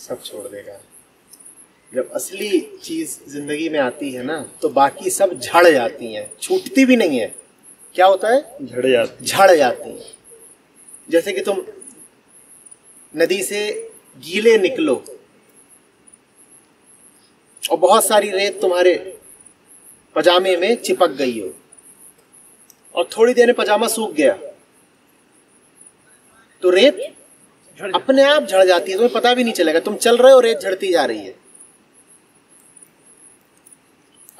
सब छोड़ देगा। जब असली चीज जिंदगी में आती है ना, तो बाकी सब झड़ जाती हैं, छूटती भी नहीं है। क्या होता है? झड़ जाती हैं। जैसे कि तुम नदी से गीले निकलो और बहुत सारी रेत तुम्हारे पजामे में चिपक गई हो, और थोड़ी देर में पजामा सूख गया, तो रेत अपने आप झड़ जाती है, तुम्हें पता भी नहीं चलेगा। तुम चल रहे हो, रेत झड़ती जा रही है।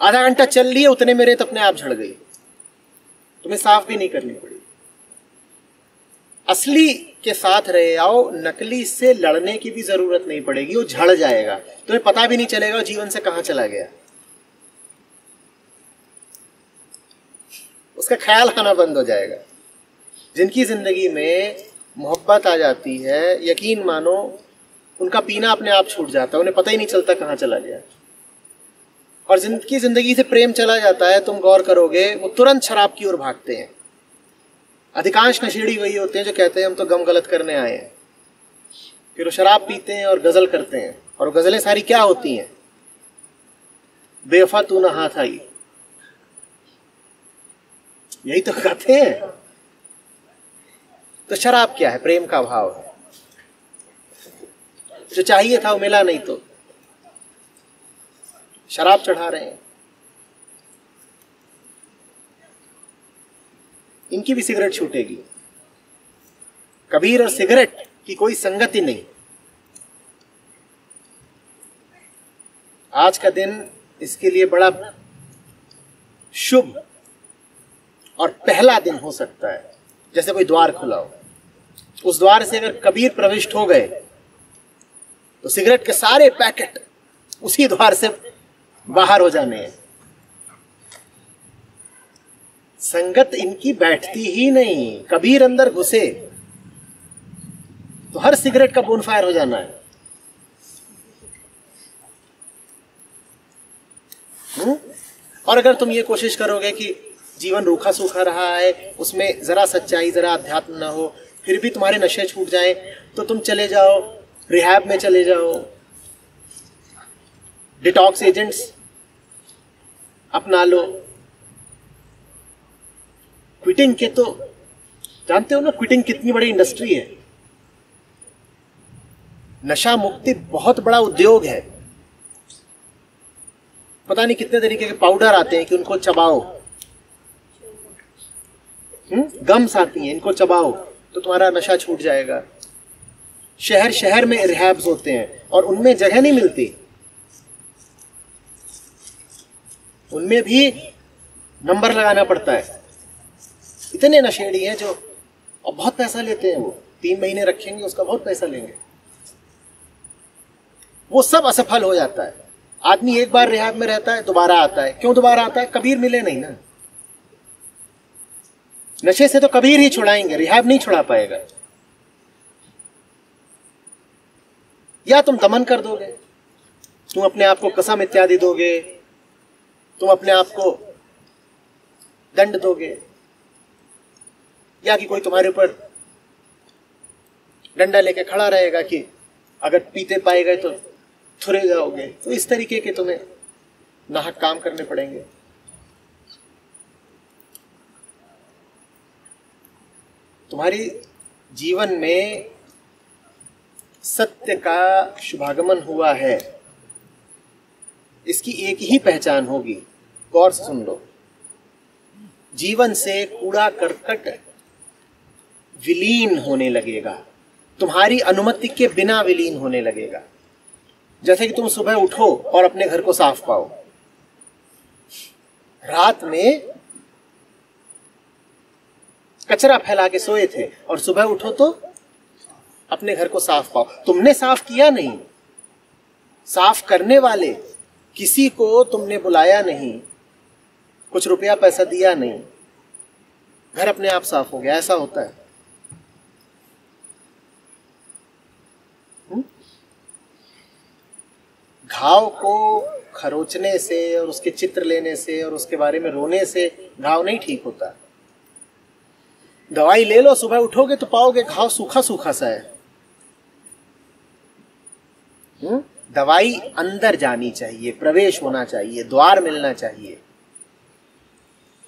आधा घंटा चल लिए, उतने में रेत अपने आप झड़ गई, तुम्हें साफ भी नहीं करनी पड़ी। असली के साथ रहे आओ, नकली से लड़ने की भी जरूरत नहीं पड़ेगी, वो झड़ जाएगा, तुम्हें पता भी नहीं चलेगा जीवन से कहां चला गया। उसका ख्याल आना बंद हो जाएगा। जिनकी जिंदगी में मोहब्बत आ जाती है, यकीन मानो उनका पीना अपने आप छूट जाता है, उन्हें पता ही नहीं चलता कहां चला गया। और जिनकी जिंदगी से प्रेम चला जाता है, तुम गौर करोगे, वो तुरंत शराब की ओर भागते हैं। अधिकांश नशेड़ी वही होते हैं जो कहते हैं हम तो गम गलत करने आए हैं। फिर वो शराब पीते हैं और गजल करते हैं, और वो गजलें सारी क्या होती हैं? बेवफा तू ना हाथ आई, यही तो कहते हैं। तो शराब क्या है? प्रेम का भाव है। जो चाहिए था वो मिला नहीं, तो शराब चढ़ा रहे हैं। इनकी भी सिगरेट छूटेगी। कबीर और सिगरेट की कोई संगति नहीं। आज का दिन इसके लिए बड़ा शुभ और पहला दिन हो सकता है। जैसे कोई द्वार खुला हो, उस द्वार से अगर कबीर प्रविष्ट हो गए तो सिगरेट के सारे पैकेट उसी द्वार से बाहर हो जाने हैं। संगत इनकी बैठती ही नहीं। कबीर अंदर घुसे तो हर सिगरेट का बोनफायर हो जाना है। और अगर तुम ये कोशिश करोगे कि जीवन रूखा सूखा रहा है, उसमें जरा सच्चाई जरा अध्यात्म ना हो, फिर भी तुम्हारे नशे छूट जाएं, तो तुम चले जाओ रिहैब में, चले जाओ डिटॉक्स एजेंट्स अपना लो। क्विटिंग के तो जानते हो ना, क्विटिंग कितनी बड़ी इंडस्ट्री है। नशा मुक्ति बहुत बड़ा उद्योग है। पता नहीं कितने तरीके के पाउडर आते हैं कि उनको चबाओ, गम्स आती हैं, इनको चबाओ तो तुम्हारा नशा छूट जाएगा। शहर शहर में रिहैब्स होते हैं और उनमें जगह नहीं मिलती, उनमें भी नंबर लगाना पड़ता है। इतने नशेड़ी हैं जो, और बहुत पैसा लेते हैं। वो 3 महीने रखेंगे, उसका बहुत पैसा लेंगे। वो सब असफल हो जाता है। आदमी एक बार रिहैब में रहता है, दोबारा आता है। क्यों दोबारा आता है? कबीर मिले नहीं ना। नशे से तो कबीर ही छुड़ाएंगे, रिहैब नहीं छुड़ा पाएगा। या तुम दमन कर दोगे, तुम अपने आप को कसम इत्यादि दोगे, तुम अपने आप को दंड दोगे, या कि कोई तुम्हारे ऊपर डंडा लेके खड़ा रहेगा कि अगर पीते पाए गए तो थुरे जाओगे। तो इस तरीके के तुम्हें नाहक काम करने पड़ेंगे। तुम्हारी जीवन में सत्य का शुभागमन हुआ है, इसकी एक ही पहचान होगी। गौर से सुन लो, जीवन से कूड़ा करकट विलीन होने लगेगा, तुम्हारी अनुमति के बिना विलीन होने लगेगा। जैसे कि तुम सुबह उठो और अपने घर को साफ पाओ। रात में कचरा फैला के सोए थे और सुबह उठो तो अपने घर को साफ पाओ। तुमने साफ किया नहीं, साफ करने वाले किसी को तुमने बुलाया नहीं, कुछ रुपया पैसा दिया नहीं, घर अपने आप साफ हो गया। ऐसा होता है। घाव को खरोचने से और उसके चित्र लेने से और उसके बारे में रोने से घाव नहीं ठीक होता। दवाई ले लो, सुबह उठोगे तो पाओगे घाव सूखा सूखा सा है। दवाई अंदर जानी चाहिए, प्रवेश होना चाहिए, द्वार मिलना चाहिए,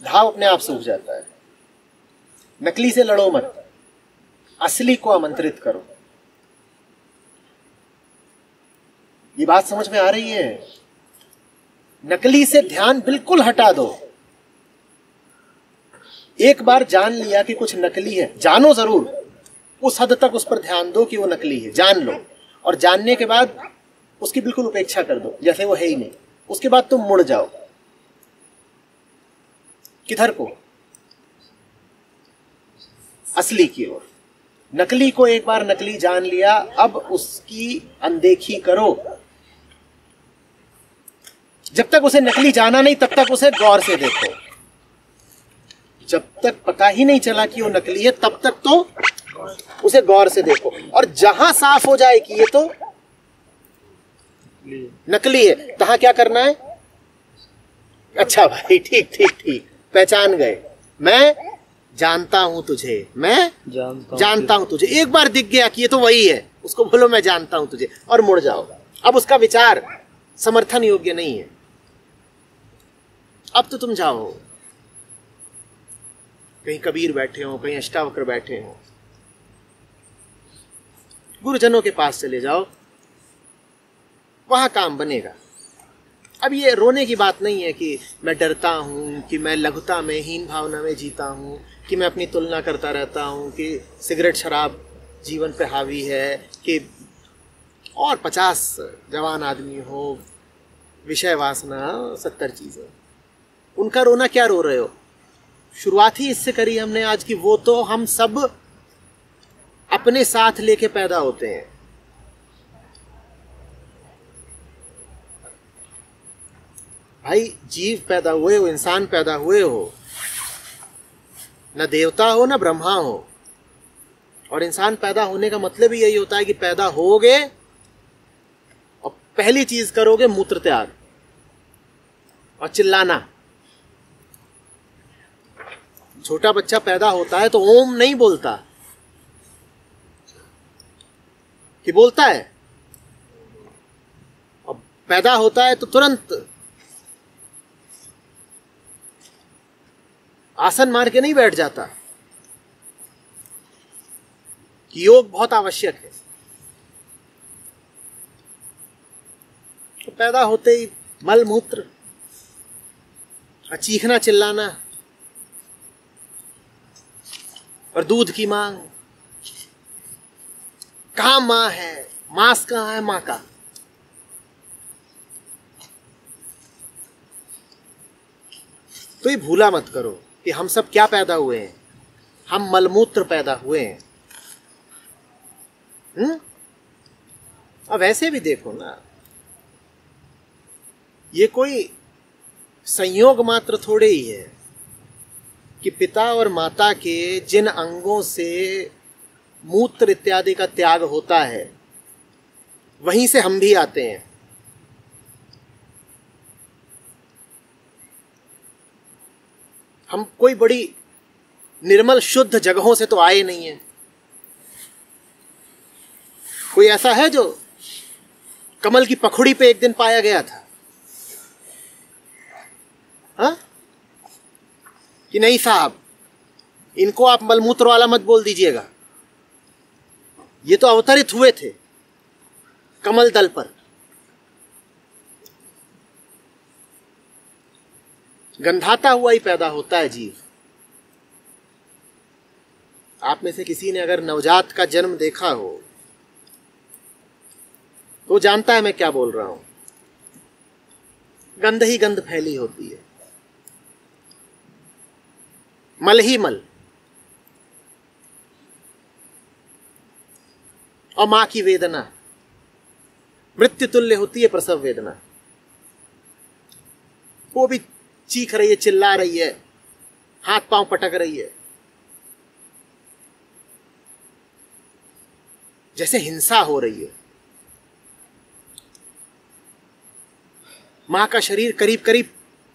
घाव अपने आप सूख जाता है। नकली से लड़ो मत, असली को आमंत्रित करो। ये बात समझ में आ रही है? नकली से ध्यान बिल्कुल हटा दो। एक बार जान लिया कि कुछ नकली है, जानो जरूर, उस हद तक उस पर ध्यान दो कि वो नकली है, जान लो। और जानने के बाद उसकी बिल्कुल उपेक्षा कर दो, जैसे वो है ही नहीं। उसके बाद तुम मुड़ जाओ। किधर को? असली की ओर। नकली को एक बार नकली जान लिया, अब उसकी अनदेखी करो। जब तक उसे नकली जाना नहीं तब तक उसे गौर से देखो। जब तक पता ही नहीं चला कि वो नकली है तब तक तो उसे गौर से देखो। और जहां साफ हो जाए कि ये तो नकली है, तहां क्या करना है? अच्छा भाई, ठीक ठीक ठीक, पहचान गए, मैं जानता हूं तुझे, मैं जानता हूं तुझे। एक बार दिख गया कि ये तो वही है, उसको बोलो मैं जानता हूं तुझे, और मुड़ जाओ। अब उसका विचार समर्थन योग्य नहीं है। अब तो तुम जाओ। कहीं कबीर बैठे हो, कहीं अष्टावक्र बैठे हो, गुरुजनों के पास चले जाओ, वहां काम बनेगा। अब ये रोने की बात नहीं है कि मैं डरता हूं, कि मैं लघुता में, हीन भावना में जीता हूं, कि मैं अपनी तुलना करता रहता हूं, कि सिगरेट शराब जीवन पे हावी है, कि और 50 जवान आदमी हो, विषय वासना, 70 चीजें। उनका रोना क्या रो रहे हो? शुरुआत ही इससे करी हमने आज की वो तो हम सब अपने साथ लेके पैदा होते हैं। भाई, जीव पैदा हुए हो, इंसान पैदा हुए हो, न देवता हो न ब्रह्मा हो। और इंसान पैदा होने का मतलब ही यही होता है कि पैदा होगे और पहली चीज करोगे मूत्र त्याग और चिल्लाना। छोटा बच्चा पैदा होता है तो ओम नहीं बोलता, कि बोलता है? और पैदा होता है तो तुरंत आसन मार के नहीं बैठ जाता कि योग बहुत आवश्यक है। तो पैदा होते ही मल मूत्र, चीखना चिल्लाना और दूध की मांग। कहां मां है? मांस कहां है मां का? तो ये भूला मत करो कि हम सब क्या पैदा हुए हैं। हम मलमूत्र पैदा हुए हैं। अब वैसे भी देखो ना, ये कोई संयोग मात्र थोड़े ही है कि पिता और माता के जिन अंगों से मूत्र इत्यादि का त्याग होता है, वहीं से हम भी आते हैं। हम कोई बड़ी निर्मल शुद्ध जगहों से तो आए नहीं है। कोई ऐसा है जो कमल की पखुड़ी पे एक दिन पाया गया था? हाँ? कि नहीं साहब, इनको आप मलमूत्र वाला मत बोल दीजिएगा, ये तो अवतरित हुए थे कमल दल पर। गंधाता हुआ ही पैदा होता है जीव। आप में से किसी ने अगर नवजात का जन्म देखा हो तो जानता है मैं क्या बोल रहा हूं। गंध ही गंध फैली होती है, मल ही मल। और मां की वेदना मृत्यु तुल्य होती है, प्रसव वेदना। वो भी चीख रही है, चिल्ला रही है, हाथ पांव पटक रही है, जैसे हिंसा हो रही है। मां का शरीर करीब करीब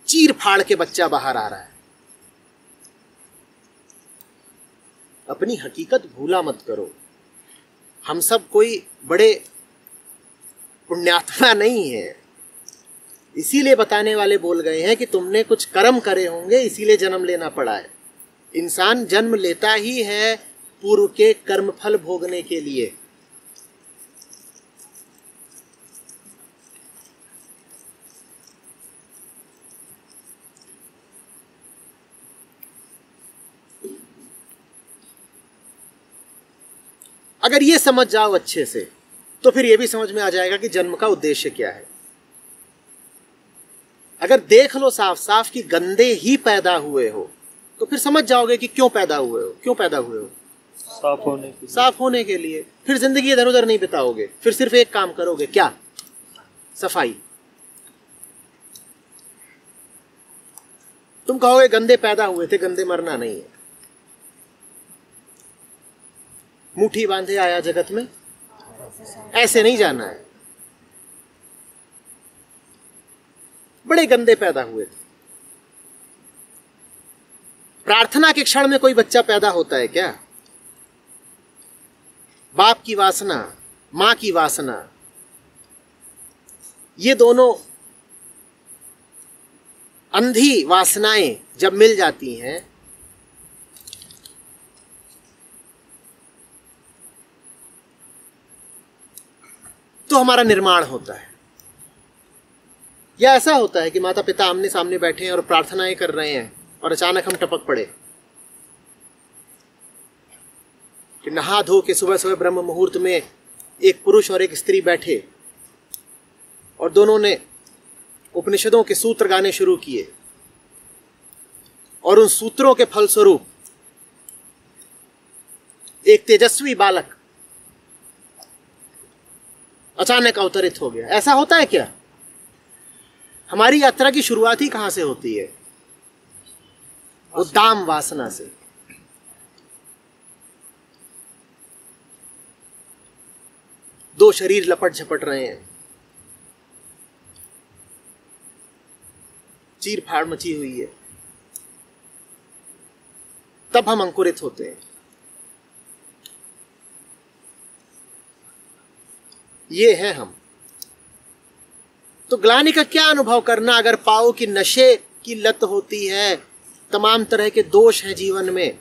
चीर फाड़ के बच्चा बाहर आ रहा है। अपनी हकीकत भूला मत करो। हम सब कोई बड़े पुण्यात्मा नहीं है। इसीलिए बताने वाले बोल गए हैं कि तुमने कुछ कर्म करे होंगे, इसीलिए जन्म लेना पड़ा है। इंसान जन्म लेता ही है पूर्व के कर्म फल भोगने के लिए। अगर ये समझ जाओ अच्छे से तो फिर ये भी समझ में आ जाएगा कि जन्म का उद्देश्य क्या है। अगर देख लो साफ साफ कि गंदे ही पैदा हुए हो तो फिर समझ जाओगे कि क्यों पैदा हुए हो। क्यों पैदा हुए हो? साफ होने के लिए। फिर जिंदगी इधर उधर नहीं बिताओगे, फिर सिर्फ एक काम करोगे, क्या? सफाई। तुम कहोगे गंदे पैदा हुए थे, गंदे मरना नहीं है। मुट्ठी बांधे आया जगत में, ऐसे नहीं जाना है। बड़े गंदे पैदा हुए थे। प्रार्थना के क्षण में कोई बच्चा पैदा होता है क्या? बाप की वासना, मां की वासना, ये दोनों अंधी वासनाएं जब मिल जाती हैं तो हमारा निर्माण होता है। या ऐसा होता है कि माता पिता आमने सामने बैठे हैं और प्रार्थनाएं कर रहे हैं और अचानक हम टपक पड़े कि नहा धो के सुबह सुबह ब्रह्म मुहूर्त में एक पुरुष और एक स्त्री बैठे और दोनों ने उपनिषदों के सूत्र गाने शुरू किए और उन सूत्रों के फलस्वरूप एक तेजस्वी बालक अचानक अवतरित हो गया। ऐसा होता है क्या? हमारी यात्रा की शुरुआत ही कहां से होती है? उद्दाम वासना से। दो शरीर लपट झपट रहे हैं, चीर फाड़ मची हुई है, तब हम अंकुरित होते हैं। ये है हम। तो ग्लानि का क्या अनुभव करना अगर पाओ कि नशे की लत होती है, तमाम तरह के दोष हैं जीवन में।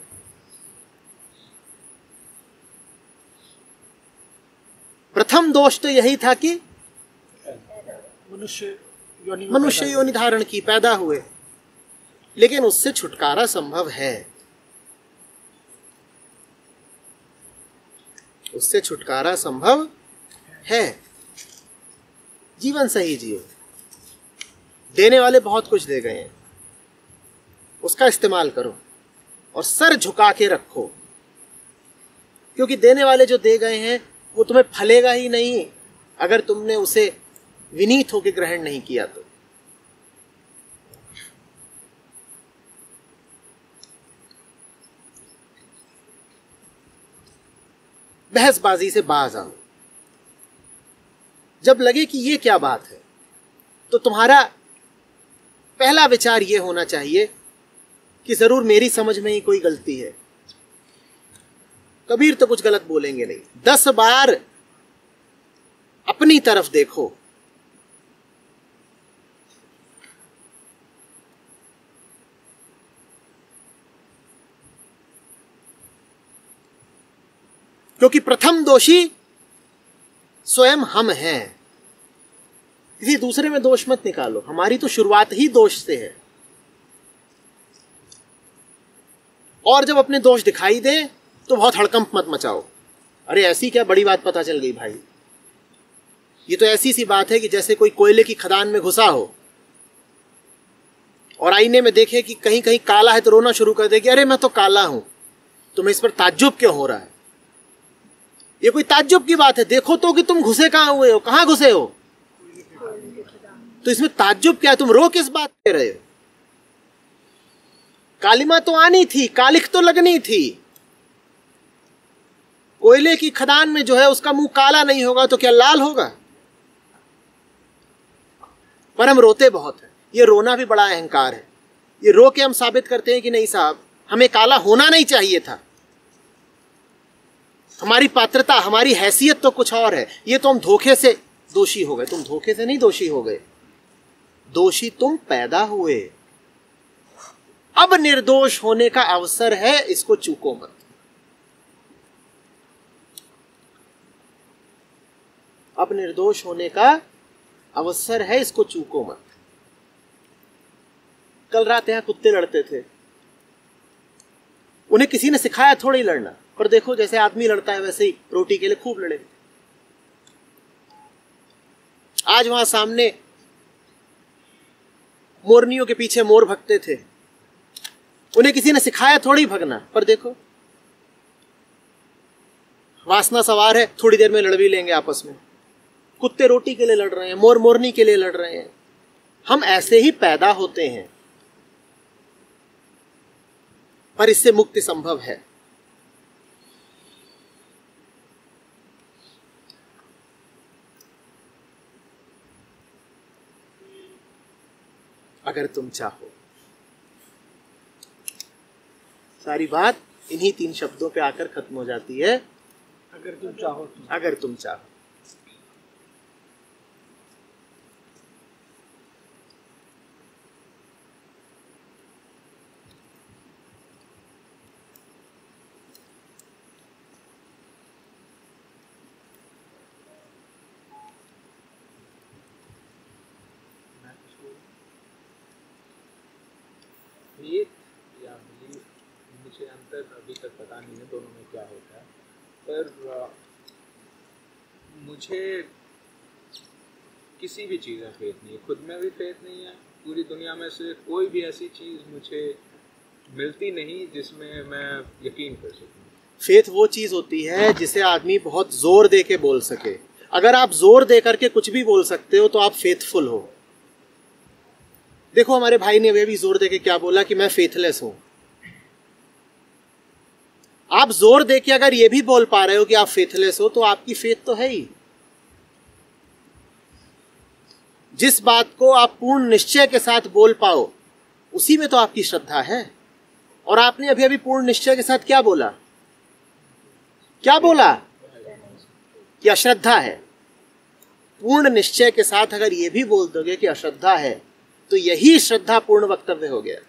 प्रथम दोष तो यही था कि मनुष्य योनि धारण की, पैदा हुए। लेकिन उससे छुटकारा संभव है, उससे छुटकारा संभव है। जीवन सही जियो। देने वाले बहुत कुछ दे गए हैं, उसका इस्तेमाल करो और सर झुका के रखो, क्योंकि देने वाले जो दे गए हैं वो तुम्हें फलेगा ही नहीं अगर तुमने उसे विनीत होकर ग्रहण नहीं किया तो। बहसबाजी से बाज आओ। जब लगे कि ये क्या बात है तो तुम्हारा पहला विचार ये होना चाहिए कि जरूर मेरी समझ में ही कोई गलती है। कबीर तो कुछ गलत बोलेंगे नहीं। 10 बार अपनी तरफ देखो। क्योंकि प्रथम दोषी स्वयं हम हैं। किसी दूसरे में दोष मत निकालो, हमारी तो शुरुआत ही दोष से है। और जब अपने दोष दिखाई दे तो बहुत हड़कंप मत मचाओ। अरे ऐसी क्या बड़ी बात पता चल गई भाई, ये तो ऐसी सी बात है कि जैसे कोई कोयले की खदान में घुसा हो और आईने में देखे कि कहीं कहीं काला है तो रोना शुरू कर दे कि अरे मैं तो काला हूं, तुम्हें इस पर ताज्जुब क्यों हो रहा है? ये कोई ताज्जुब की बात है? देखो तो कि तुम घुसे कहां हुए हो, कहां घुसे हो। तो इसमें ताज्जुब क्या है? तुम रो किस बात पे रहे हो? कालिमा तो आनी थी, कालिख तो लगनी थी। कोयले की खदान में जो है उसका मुंह काला नहीं होगा तो क्या लाल होगा? पर हम रोते बहुत है। ये रोना भी बड़ा अहंकार है। ये रो के हम साबित करते हैं कि नहीं साहब, हमें काला होना नहीं चाहिए था, हमारी पात्रता, हमारी हैसियत तो कुछ और है। ये तो हम धोखे से दोषी हो गए, तुम धोखे से नहीं दोषी हो गए, दोषी तुम पैदा हुए। अब निर्दोष होने का अवसर है, इसको चूको मत। अब निर्दोष होने का अवसर है, इसको चूको मत। कल रात यहां कुत्ते लड़ते थे, उन्हें किसी ने सिखाया थोड़ी लड़ना, पर देखो जैसे आदमी लड़ता है वैसे ही रोटी के लिए खूब लड़े। आज वहां सामने मोरनियों के पीछे मोर भगते थे, उन्हें किसी ने सिखाया थोड़ी भगना, पर देखो वासना सवार है, थोड़ी देर में लड़ भी लेंगे आपस में। कुत्ते रोटी के लिए लड़ रहे हैं, मोर मोरनी के लिए लड़ रहे हैं। हम ऐसे ही पैदा होते हैं, पर इससे मुक्ति संभव है। अगर तुम चाहो। सारी बात इन्हीं 3 शब्दों पे आकर खत्म हो जाती है, अगर तुम चाहो तो। अगर तुम चाहो। ये या बिलीव, मुझे अंतर अभी तक पता नहीं है दोनों में क्या होता है, पर मुझे किसी भी चीज़ में फेथ नहीं है, खुद में भी फेथ नहीं है। पूरी दुनिया में से कोई भी ऐसी चीज़ मुझे मिलती नहीं जिसमें मैं यकीन कर सकूं। फेथ वो चीज होती है जिसे आदमी बहुत जोर दे के बोल सके। अगर आप जोर दे करके कुछ भी बोल सकते हो तो आप फेथफुल हो। देखो हमारे भाई ने वे भी जोर दे के क्या बोला कि मैं फेथलेस हूं। आप जोर दे के अगर ये भी बोल पा रहे हो कि आप फेथलेस हो तो आपकी फेथ तो है ही। जिस बात को आप पूर्ण निश्चय के साथ बोल पाओ उसी में तो आपकी श्रद्धा है। और आपने अभी अभी पूर्ण निश्चय के साथ क्या बोला? क्या बोला? कि अश्रद्धा है। पूर्ण निश्चय के साथ अगर ये भी बोल दोगे कि अश्रद्धा है तो यही श्रद्धा पूर्ण वक्तव्य हो गया।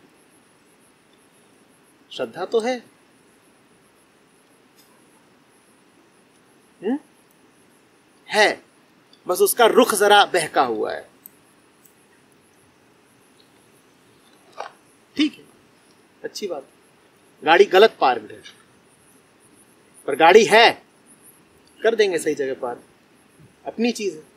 श्रद्धा तो है। है, बस उसका रुख जरा बहका हुआ है। ठीक है, अच्छी बात। गाड़ी गलत पार्कड है, पर गाड़ी है, कर देंगे सही जगह पार्क, अपनी चीज है।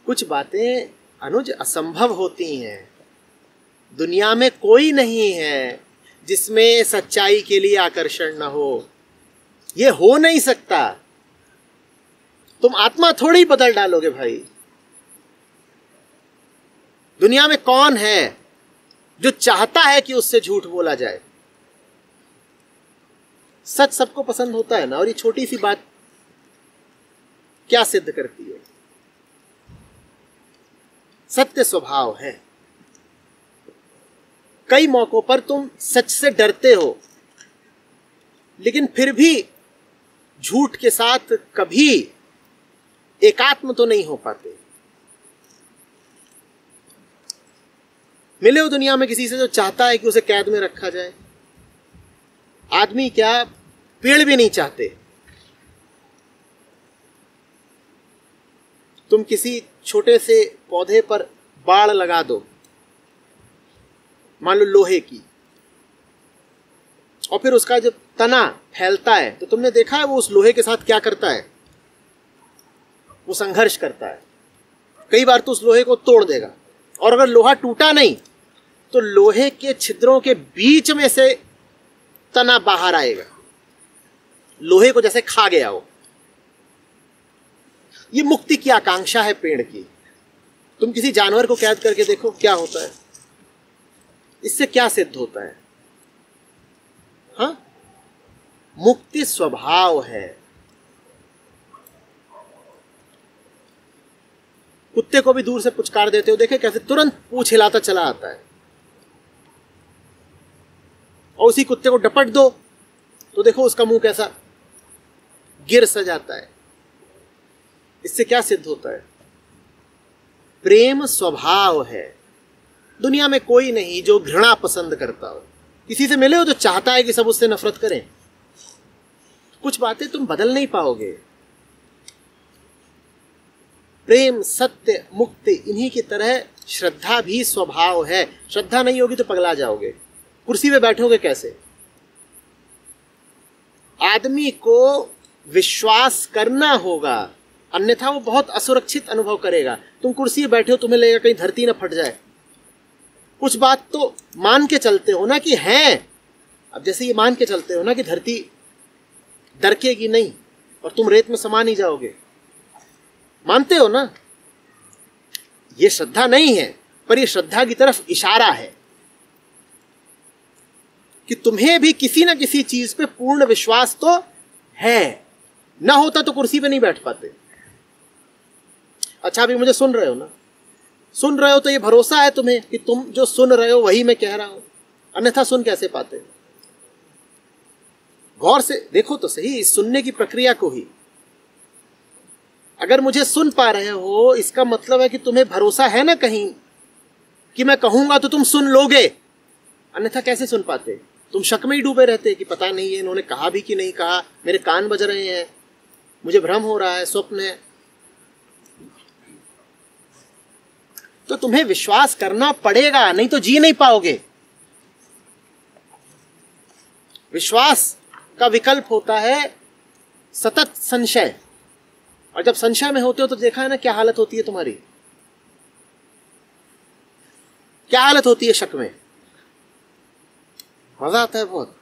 कुछ बातें अनुज असंभव होती हैं। दुनिया में कोई नहीं है जिसमें सच्चाई के लिए आकर्षण न हो। यह हो नहीं सकता। तुम आत्मा थोड़ी बदल डालोगे भाई। दुनिया में कौन है जो चाहता है कि उससे झूठ बोला जाए? सच सबको पसंद होता है ना। और ये छोटी सी बात क्या सिद्ध करती है? सत्य स्वभाव है। कई मौकों पर तुम सच से डरते हो, लेकिन फिर भी झूठ के साथ कभी एकात्म तो नहीं हो पाते। मिले हो दुनिया में किसी से जो चाहता है कि उसे कैद में रखा जाए? आदमी क्या, पेड़ भी नहीं चाहते। तुम किसी छोटे से पौधे पर बाड़ लगा दो, मान लो लोहे की, और फिर उसका जब तना फैलता है तो तुमने देखा है वो उस लोहे के साथ क्या करता है? वो संघर्ष करता है। कई बार तो उस लोहे को तोड़ देगा, और अगर लोहा टूटा नहीं तो लोहे के छिद्रों के बीच में से तना बाहर आएगा, लोहे को जैसे खा गया हो। ये मुक्ति की आकांक्षा है पेड़ की। तुम किसी जानवर को कैद करके देखो क्या होता है, इससे क्या सिद्ध होता है? हाँ, मुक्ति स्वभाव है। कुत्ते को भी दूर से पुचकार देते हो, देखे कैसे तुरंत पूंछ हिलाता चला आता है। और उसी कुत्ते को डपट दो तो देखो उसका मुंह कैसा गिर सा जाता है। इससे क्या सिद्ध होता है? प्रेम स्वभाव है। दुनिया में कोई नहीं जो घृणा पसंद करता हो। किसी से मिले हो जो चाहता है कि सब उससे नफरत करें? कुछ बातें तुम बदल नहीं पाओगे। प्रेम, सत्य, मुक्ति, इन्हीं की तरह श्रद्धा भी स्वभाव है। श्रद्धा नहीं होगी तो पगला जाओगे। कुर्सी पे बैठोगे कैसे? आदमी को विश्वास करना होगा, अन्यथा वो बहुत असुरक्षित अनुभव करेगा। तुम कुर्सी पे बैठे हो, तुम्हें लगेगा कहीं धरती ना फट जाए। कुछ बात तो मान के चलते हो ना कि हैं। अब जैसे ये मान के चलते हो ना कि धरती दरकेगी नहीं और तुम रेत में समा नहीं जाओगे, मानते हो ना? ये श्रद्धा नहीं है, पर ये श्रद्धा की तरफ इशारा है कि तुम्हें भी किसी ना किसी चीज पे पूर्ण विश्वास तो है। ना होता तो कुर्सी पे नहीं बैठ पाते। अच्छा, अभी मुझे सुन रहे हो ना? सुन रहे हो तो ये भरोसा है तुम्हें कि तुम जो सुन रहे हो वही मैं कह रहा हूं, अन्यथा सुन कैसे पाते? गौर से देखो तो सही इस सुनने की प्रक्रिया को ही। अगर मुझे सुन पा रहे हो इसका मतलब है कि तुम्हें भरोसा है ना कहीं कि मैं कहूंगा तो तुम सुन लोगे, अन्यथा कैसे सुन पाते? तुम शक में ही डूबे रहते कि पता नहीं है इन्होंने कहा भी कि नहीं कहा, मेरे कान बज रहे हैं, मुझे भ्रम हो रहा है, स्वप्न है। तो तुम्हें विश्वास करना पड़ेगा, नहीं तो जी नहीं पाओगे। विश्वास का विकल्प होता है सतत संशय, और जब संशय में होते हो तो देखा है ना क्या हालत होती है तुम्हारी? क्या हालत होती है शक में? मजा आता है बहुत।